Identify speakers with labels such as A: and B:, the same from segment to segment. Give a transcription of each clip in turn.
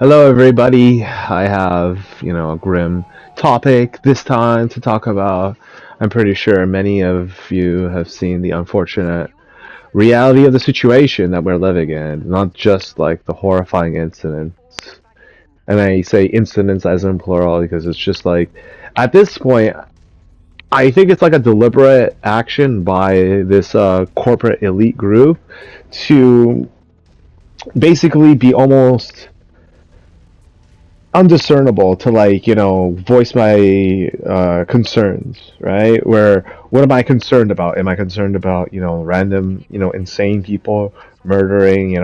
A: Hello, everybody. I have, a grim topic this time to talk about. I'm pretty sure many of you have seen the unfortunate reality of the situation that we're living in, not just like the horrifying incidents. And I say incidents as in plural because it's just like, at this point, I think it's like a deliberate action by this corporate elite group to basically be almost undiscernible to voice my concerns, right? Where what am I concerned about? Am I concerned about random insane people murdering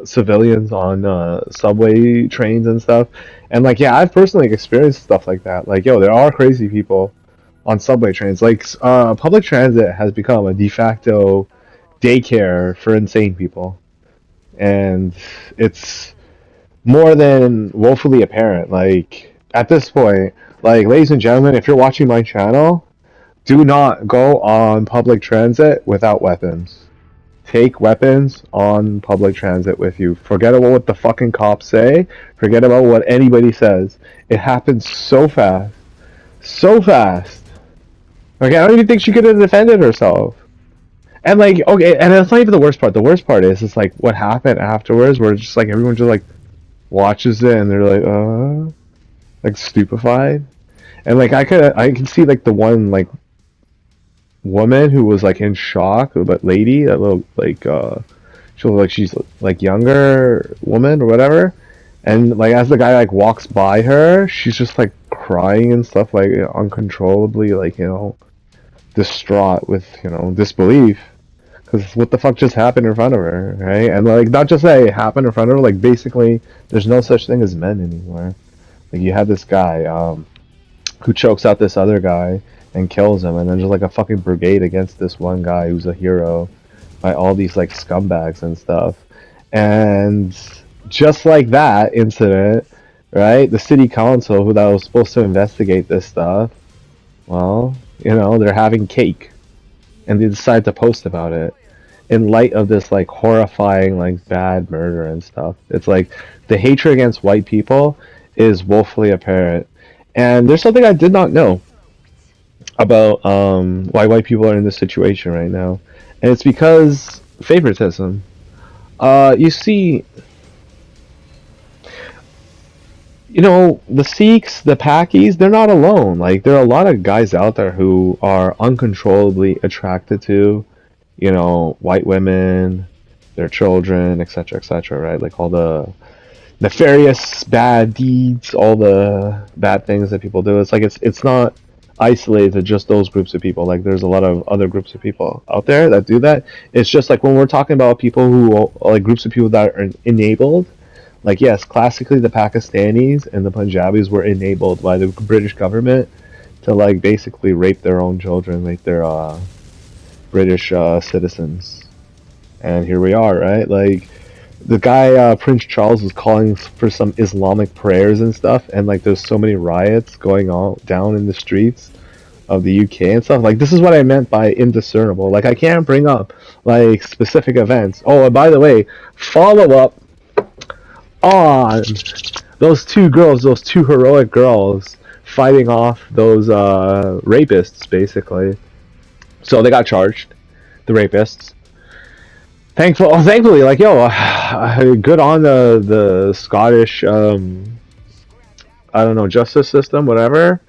A: civilians on subway trains and stuff? And like, yeah, I've personally experienced stuff like that. Like, yo, there are crazy people on subway trains. Like, public transit has become a de facto daycare for insane people, and it's more than woefully apparent. Like, at this point, like, ladies and gentlemen, if you're watching my channel, do not go on public transit without weapons. Take weapons on public transit with you. Forget about what the fucking cops say. Forget about what anybody says. It happens so fast. So fast. Okay, I don't even think she could have defended herself. And like, okay, and that's not even the worst part. The worst part is, it's like what happened afterwards, where it's just like everyone just like watches it and they're like stupefied. And like I can see like the one like woman who was like in shock, but lady, that little like she looked like she's like younger woman or whatever. And like as the guy like walks by her, she's just like crying and stuff, like uncontrollably, like distraught with disbelief. Because what the fuck just happened in front of her, right? And like, not just that it happened in front of her, like basically, there's no such thing as men anymore. Like you have this guy who chokes out this other guy and kills him, and then there's like a fucking brigade against this one guy who's a hero by all these like scumbags and stuff. And just like that incident, right? The city council, who that was supposed to investigate this stuff, well, they're having cake, and they decide to post about it in light of this like horrifying like bad murder and stuff. It's like the hatred against white people is woefully apparent. And there's something I did not know about why white people are in this situation right now. And it's because favoritism. You see, the Sikhs, the Pakis, they're not alone. Like, there are a lot of guys out there who are uncontrollably attracted to white women, their children, etc., right? Like all the nefarious bad deeds, all the bad things that people do. It's like it's not isolated to just those groups of people. Like there's a lot of other groups of people out there that do that. It's just like when we're talking about people who like groups of people that are enabled. Like yes, classically the Pakistanis and the Punjabis were enabled by the British government to like basically rape their own children, like their British citizens. And here we are, right? Like the guy Prince Charles was calling for some Islamic prayers and stuff, and like there's so many riots going on down in the streets of the UK and stuff. Like this is what I meant by indiscernible. Like I can't bring up like specific events. Oh, and by the way, follow up on those two girls, those two heroic girls fighting off those rapists, basically. So they got charged, the rapists. Thankfully, like yo, good on the Scottish, I don't know, justice system, whatever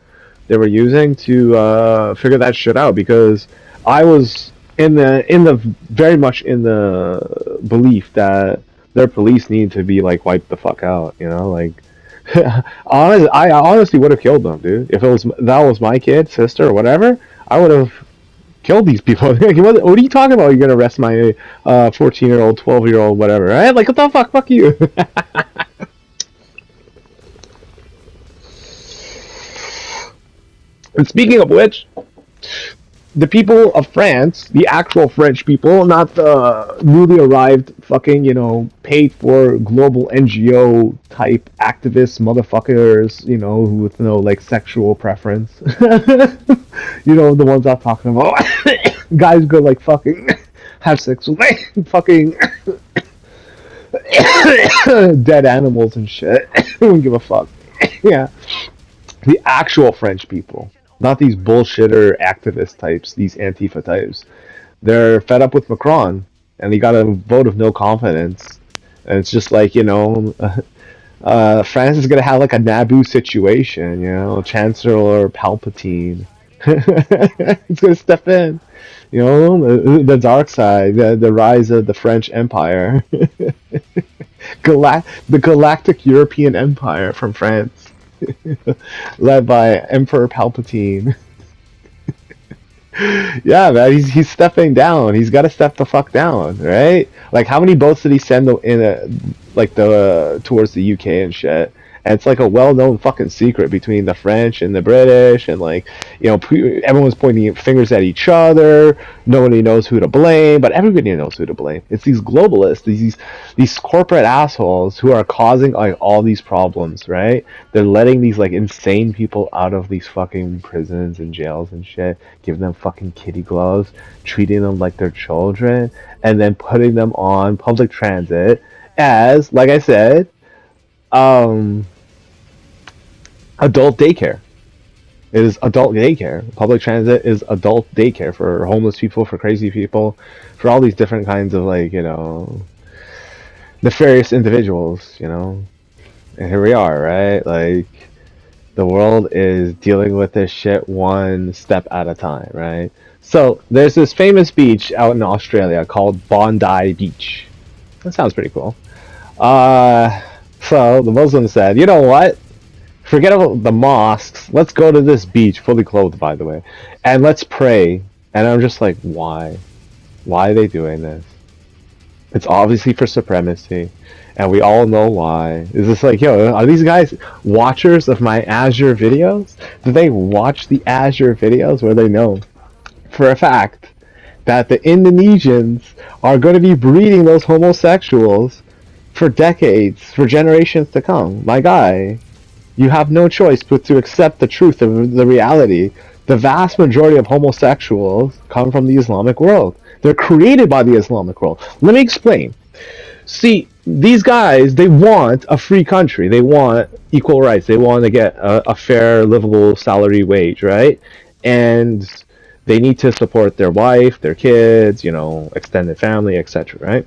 A: they were using to figure that shit out. Because I was in the very much in the belief that their police need to be like wiped the fuck out, like. I honestly would have killed them, dude. If that was my kid, sister, or whatever, I would have kill these people. Like, what are you talking about? You're gonna arrest my 14-year-old, 12-year-old, whatever, right? Like, what the fuck? Fuck you. And speaking of which, the people of France, the actual French people, not the newly arrived fucking, paid for global NGO type activist motherfuckers, who with no like sexual preference. The ones I'm talking about. Guys go like fucking have sex with me. Fucking dead animals and shit. Don't give a fuck. Yeah, the actual French people, not these bullshitter activist types, these Antifa types. They're fed up with Macron, and he got a vote of no confidence. And it's just like, France is gonna have like a Naboo situation, Chancellor Palpatine. He's gonna step in, the dark side, the rise of the French Empire, the Galactic European Empire from France, led by Emperor Palpatine. Yeah, man, he's stepping down. He's got to step the fuck down, right? Like, how many boats did he send like the towards the UK and shit? And it's like a well-known fucking secret between the French and the British, and like, everyone's pointing fingers at each other. Nobody knows who to blame, but everybody knows who to blame. It's these globalists, these corporate assholes who are causing like all these problems, right? They're letting these like insane people out of these fucking prisons and jails and shit, giving them fucking kitty gloves, treating them like they're children, and then putting them on public transit as, like I said, adult daycare. It is adult daycare. Public transit is adult daycare for homeless people, for crazy people, for all these different kinds of like, nefarious individuals, And here we are, right? Like, the world is dealing with this shit one step at a time, right? So there's this famous beach out in Australia called Bondi Beach. That sounds pretty cool. So the Muslims said, you know what? Forget about the mosques. Let's go to this beach, fully clothed, by the way, and let's pray. And I'm just like, why? Why are they doing this? It's obviously for supremacy, and we all know why. Is this like, are these guys watchers of my Azure videos? Do they watch the Azure videos where they know for a fact that the Indonesians are going to be breeding those homosexuals for decades, for generations to come? My guy, you have no choice but to accept the truth of the reality. The vast majority of homosexuals come from the Islamic world. They're created by the Islamic world. Let me explain. See, these guys, they want a free country. They want equal rights. They want to get a fair, livable salary wage, right? And they need to support their wife, their kids, extended family, etc., right?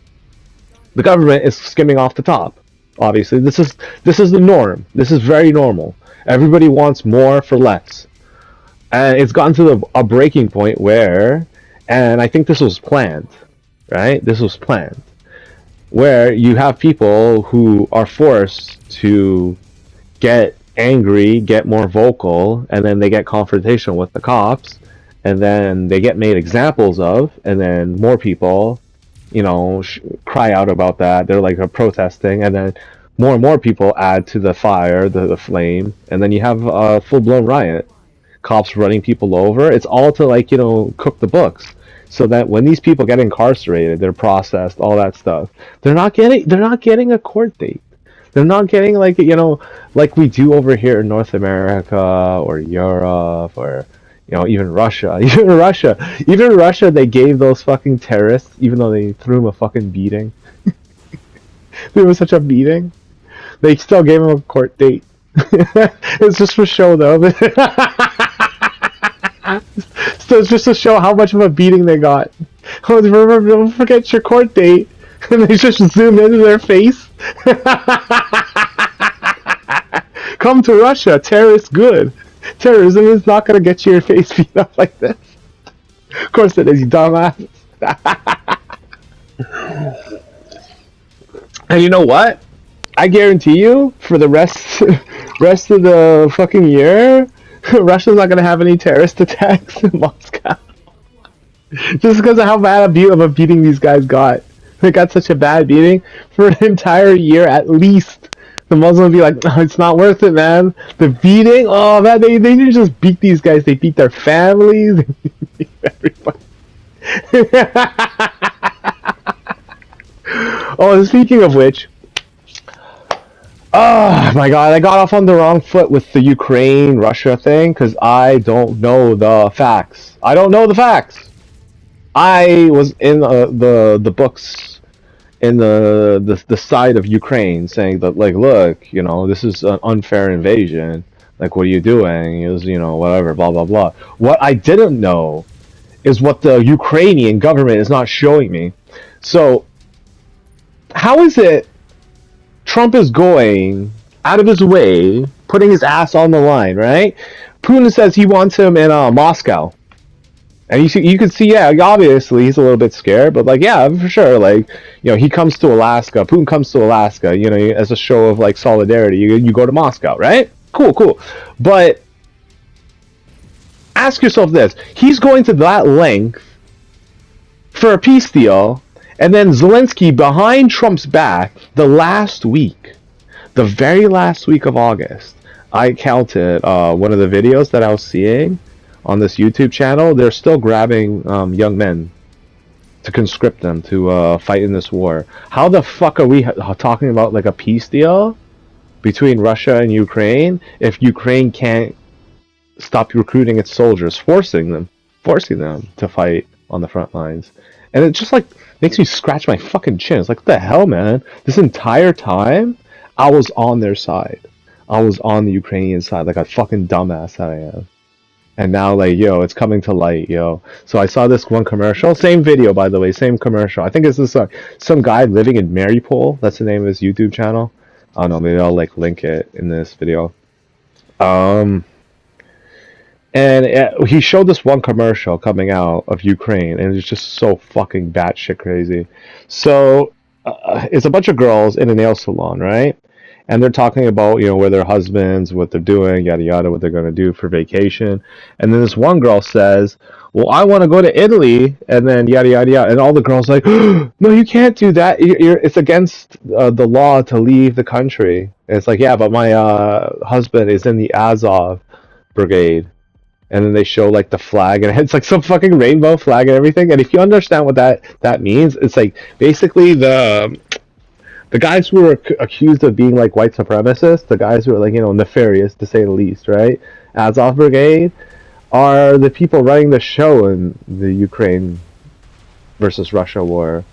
A: The government is skimming off the top. Obviously, this is the norm. This is very normal. Everybody wants more for less, and it's gotten to a breaking point where, and I think this was planned, right? This was planned, where you have people who are forced to get angry, get more vocal, and then they get confrontational with the cops, and then they get made examples of, and then more people cry out about that. They're like protesting, and then more and more people add to the fire, the flame, and then you have a full-blown riot. Cops running people over. It's all to like, cook the books, so that when these people get incarcerated, they're processed, all that stuff. They're not getting a court date. They're not getting like, like we do over here in North America or Europe or even Russia. Even Russia, they gave those fucking terrorists, even though they threw them a fucking beating. It was such a beating. They still gave them a court date. It's just for show, though. So it's just to show how much of a beating they got. Oh, remember, don't forget your court date. And they just zoom into their face. Come to Russia. Terrorist good. Terrorism is not going to get your face beat up like this. Of course it is, you dumbass. And you know what? I guarantee you, for the rest of the fucking year, Russia's not going to have any terrorist attacks in Moscow. Just because of how bad of a beating these guys got. They got such a bad beating for an entire year at least. The Muslims will be like, oh, it's not worth it, man. The beating, oh man, they didn't just beat these guys, they beat their families, they beat everybody. Oh, speaking of which, oh my god, I got off on the wrong foot with the Ukraine-Russia thing, because I don't know the facts. I don't know the facts. I was in the books in the side of Ukraine, saying that like, look, this is an unfair invasion. Like, what are you doing? Is whatever, blah blah blah. What I didn't know is what the Ukrainian government is not showing me. So, how is it Trump is going out of his way, putting his ass on the line, right? Putin says he wants him in Moscow. And you can see, yeah, obviously he's a little bit scared, but like, yeah, for sure, like, he comes to Alaska, Putin comes to Alaska, as a show of like solidarity. You go to Moscow, right? Cool, cool. But ask yourself this: he's going to that length for a peace deal, and then Zelensky behind Trump's back the very last week of August. I counted one of the videos that I was seeing on this YouTube channel. They're still grabbing young men to conscript them to fight in this war. How the fuck are we talking about like a peace deal between Russia and Ukraine if Ukraine can't stop recruiting its soldiers, forcing them to fight on the front lines? And it just like makes me scratch my fucking chin. It's like, what the hell, man? This entire time, I was on their side. I was on the Ukrainian side, like a fucking dumbass that I am. And now, like, it's coming to light, So I saw this one commercial, same video, by the way, same commercial. I think it's this some guy living in Mariupol. That's the name of his YouTube channel. I don't know, maybe I'll like link it in this video. And he showed this one commercial coming out of Ukraine, and it's just so fucking batshit crazy. So it's a bunch of girls in a nail salon, right? And they're talking about, where their husbands, what they're doing, yada yada, what they're going to do for vacation. And then this one girl says, well, I want to go to Italy, and then yada yada yada. And all the girls like, no, you can't do that. It's against the law to leave the country. And it's like, yeah, but my husband is in the Azov brigade. And then they show like the flag, and it's like some fucking rainbow flag and everything. And if you understand what that means, it's like basically the guys who were accused of being like white supremacists, the guys who are like nefarious to say the least, right? Azov Brigade are the people running the show in the Ukraine versus Russia war.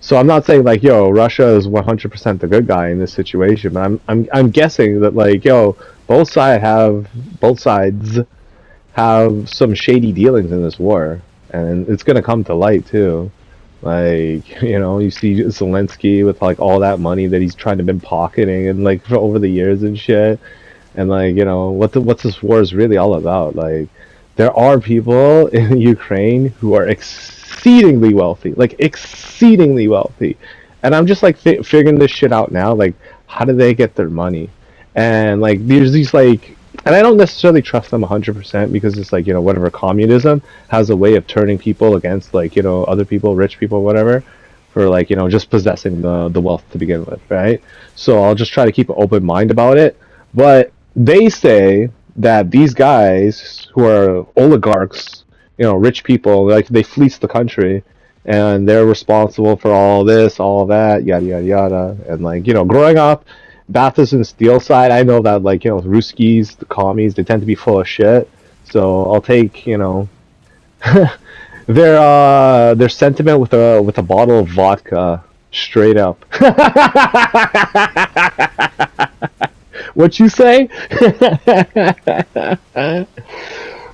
A: So I'm not saying like Russia is 100% the good guy in this situation, but I'm guessing that like both sides have some shady dealings in this war, and it's gonna come to light too. Like, you see Zelensky with like all that money that he's trying to been pocketing and like for over the years and shit. And like, what's this war is really all about? Like, there are people in Ukraine who are exceedingly wealthy, like exceedingly wealthy. And I'm just like figuring this shit out now. Like, how do they get their money? And like, there's these like, and I don't necessarily trust them 100% because it's like, whatever, communism has a way of turning people against like, other people, rich people, whatever, for like, just possessing the wealth to begin with, right? So I'll just try to keep an open mind about it. But they say that these guys who are oligarchs, rich people, like they fleece the country and they're responsible for all this, all that, yada, yada, yada. And like, growing up, Baptist and Steel side, I know that like Ruskies, the commies, they tend to be full of shit. So I'll take their sentiment with a bottle of vodka, straight up. What you say?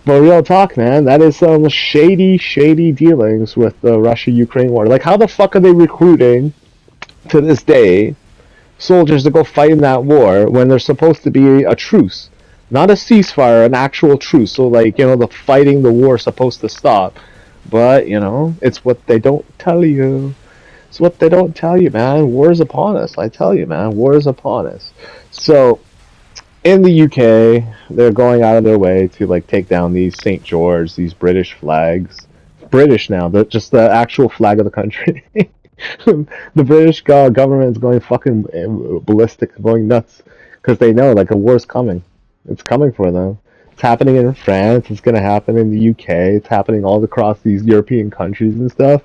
A: But real talk, man, that is some shady dealings with the Russia-Ukraine war. Like, how the fuck are they recruiting to this day soldiers to go fight in that war when there's supposed to be a truce, not a ceasefire, an actual truce? So like, the fighting, the war is supposed to stop, but it's what they don't tell you. It's what they don't tell you, man. War is upon us. I tell you, man, war is upon us. So in the UK, they're going out of their way to like take down these St. George, these British flags. British now, just the actual flag of the country. The British government is going fucking ballistic, going nuts, because they know like a war's coming. It's coming for them. It's happening in France. It's gonna happen in the UK. It's happening all across these European countries and stuff.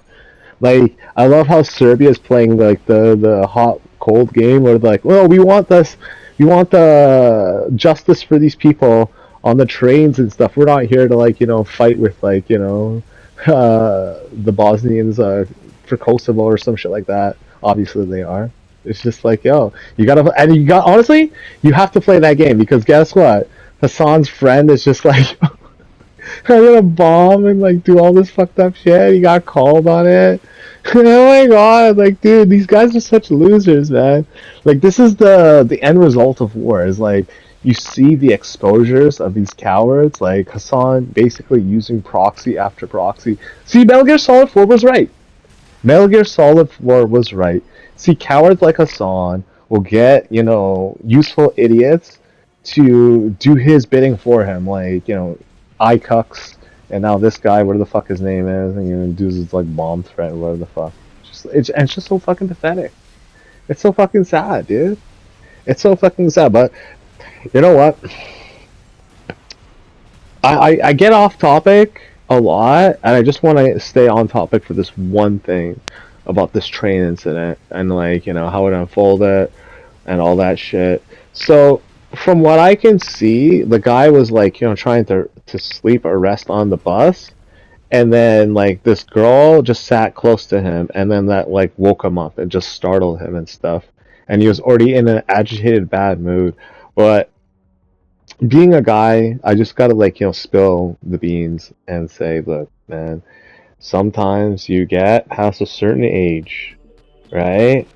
A: Like, I love how Serbia is playing like the hot cold game, where they're like, well, we want the justice for these people on the trains and stuff. We're not here to like fight with like the Bosnians for Kosovo or some shit like that. Obviously they are. It's just like, yo, you gotta, and you got, honestly, you have to play that game because guess what? Hassan's friend is just like, I'm gonna bomb and like do all this fucked up shit. He got called on it. Oh my god, like dude, these guys are such losers, man. Like this is the end result of war is like you see the exposures of these cowards, like Hassan basically using proxy after proxy. See, Metal Gear Solid 4 was right. Metal Gear Solid 4 was right. See, cowards like Hassan will get, useful idiots to do his bidding for him, like, iCucks, and now this guy, whatever the fuck his name is, and does his, like, bomb threat or whatever the fuck. It's just so fucking pathetic. It's so fucking sad, dude. It's so fucking sad, but you know what? I get off topic a lot, and I just want to stay on topic for this one thing about this train incident and like how it unfolded and all that shit. So from what I can see, the guy was like trying to sleep or rest on the bus, and then like this girl just sat close to him, and then that like woke him up and just startled him and stuff, and he was already in an agitated, bad mood, but being a guy, I just gotta like spill the beans and say, look, man, sometimes you get past a certain age, right,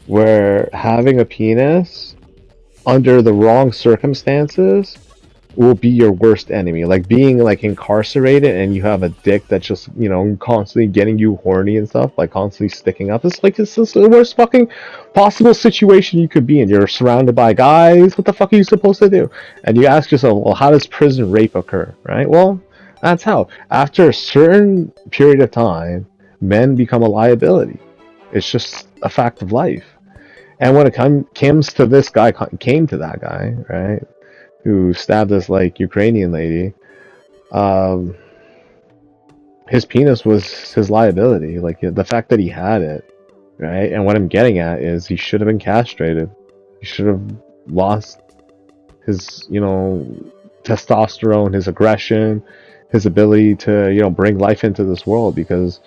A: where having a penis under the wrong circumstances will be your worst enemy. Like being like incarcerated and you have a dick that's just constantly getting you horny and stuff, like constantly sticking up. It's the worst fucking possible situation you could be in. You're surrounded by guys. What the fuck are you supposed to do? And you ask yourself, well, how does prison rape occur? Right? Well, that's how. After a certain period of time, men become a liability. It's just a fact of life. And when it comes to this guy, came to that guy, right? Who stabbed this like Ukrainian lady, his penis was his liability. Like the fact that he had it, right? And what I'm getting at is he should have been castrated. He should have lost his, testosterone, his aggression, his ability to, bring life into this world because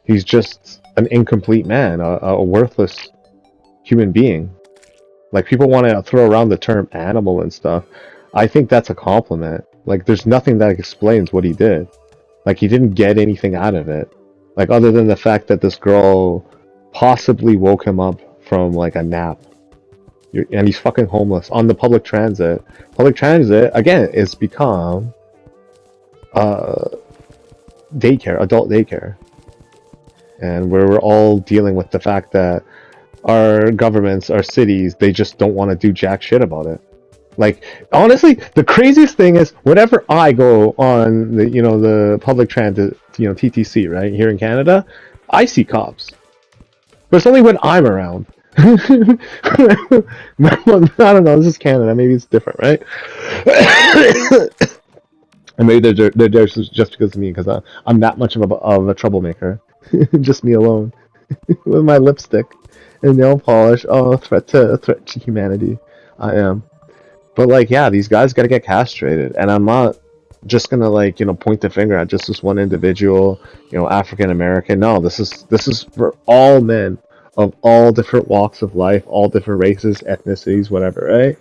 A: he's just an incomplete man, a worthless human being. Like people want to throw around the term animal and stuff. I think that's a compliment. Like there's nothing that explains what he did. Like he didn't get anything out of it. Like other than the fact that this girl possibly woke him up from like a nap. And he's fucking homeless on the public transit. Public transit, again, is become daycare, adult daycare. And we're all dealing with the fact that our governments, our cities, they just don't want to do jack shit about it. Like honestly, the craziest thing is whenever I go on the public transit, TTC, right here in Canada, I see cops, but it's only when I'm around. I don't know. This is Canada. Maybe it's different, right? And maybe they're there just because of me, because I'm that much of a troublemaker. Just me alone, with my lipstick and nail polish. Oh, a threat to humanity. I am. But like, yeah, these guys gotta get castrated, and I'm not just gonna like point the finger at just this one individual, African American. No, this is for all men of all different walks of life, all different races, ethnicities, whatever, right?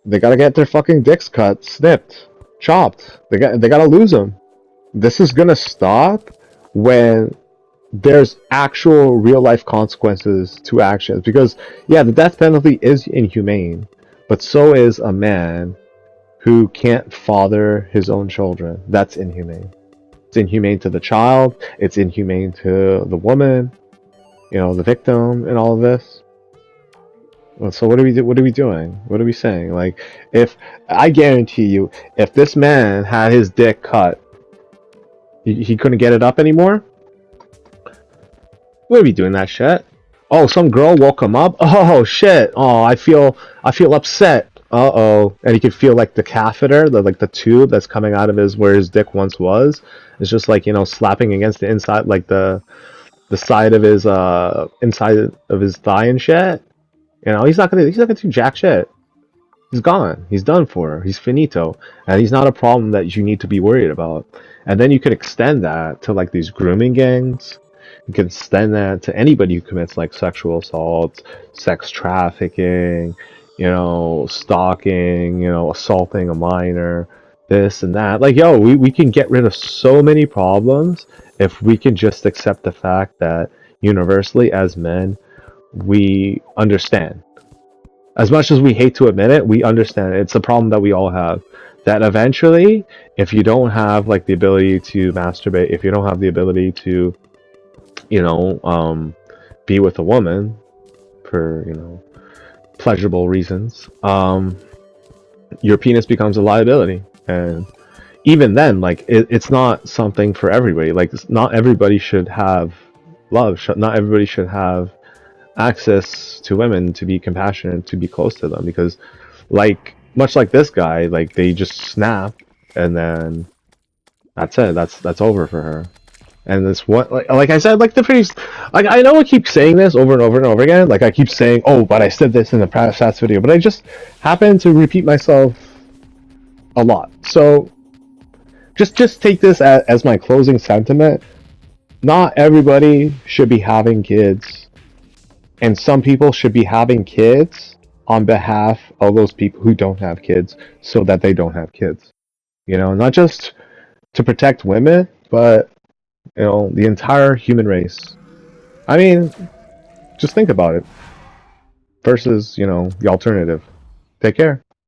A: They gotta get their fucking dicks cut, snipped, chopped. They gotta lose them. This is gonna stop when there's actual real life consequences to actions, because yeah, the death penalty is inhumane. But so is a man who can't father his own children. That's inhumane. It's inhumane to the child. It's inhumane to the woman, the victim, and all of this. So what are we doing? What are we saying? Like, if I guarantee you, if this man had his dick cut, he couldn't get it up anymore. What are we doing that shit? Oh, some girl woke him up. Oh shit! Oh, I feel upset. Uh-oh. And he could feel like the catheter, the tube that's coming out of where his dick once was, is just like slapping against the inside, like the side of his inside of his thigh and shit. He's not gonna do jack shit. He's gone. He's done for. He's finito, and he's not a problem that you need to be worried about. And then you could extend that to like these grooming gangs, You can extend that to anybody who commits like sexual assault, sex trafficking, stalking, assaulting a minor, this and that. Like, yo, we can get rid of so many problems if we can just accept the fact that universally as men, we understand. As much as we hate to admit it, we understand it. It's a problem that we all have. That eventually, if you don't have like the ability to masturbate, if you don't have the ability to, you know, um, be with a woman for, pleasurable reasons, your penis becomes a liability. And even then, like, it's not something for everybody. Like, not everybody should have love. Not everybody should have access to women to be compassionate, to be close to them. Because, like, much like this guy, like, they just snap and then that's it. That's over for her. And this what like I said, like the pretty like I know I keep saying this over and over and over again. Like I keep saying, oh, but I said this in the past video, but I just happen to repeat myself a lot. So just take this as my closing sentiment. Not everybody should be having kids, and some people should be having kids on behalf of those people who don't have kids, so that they don't have kids. Not just to protect women, but the entire human race. I mean, just think about it versus, the alternative. Take care.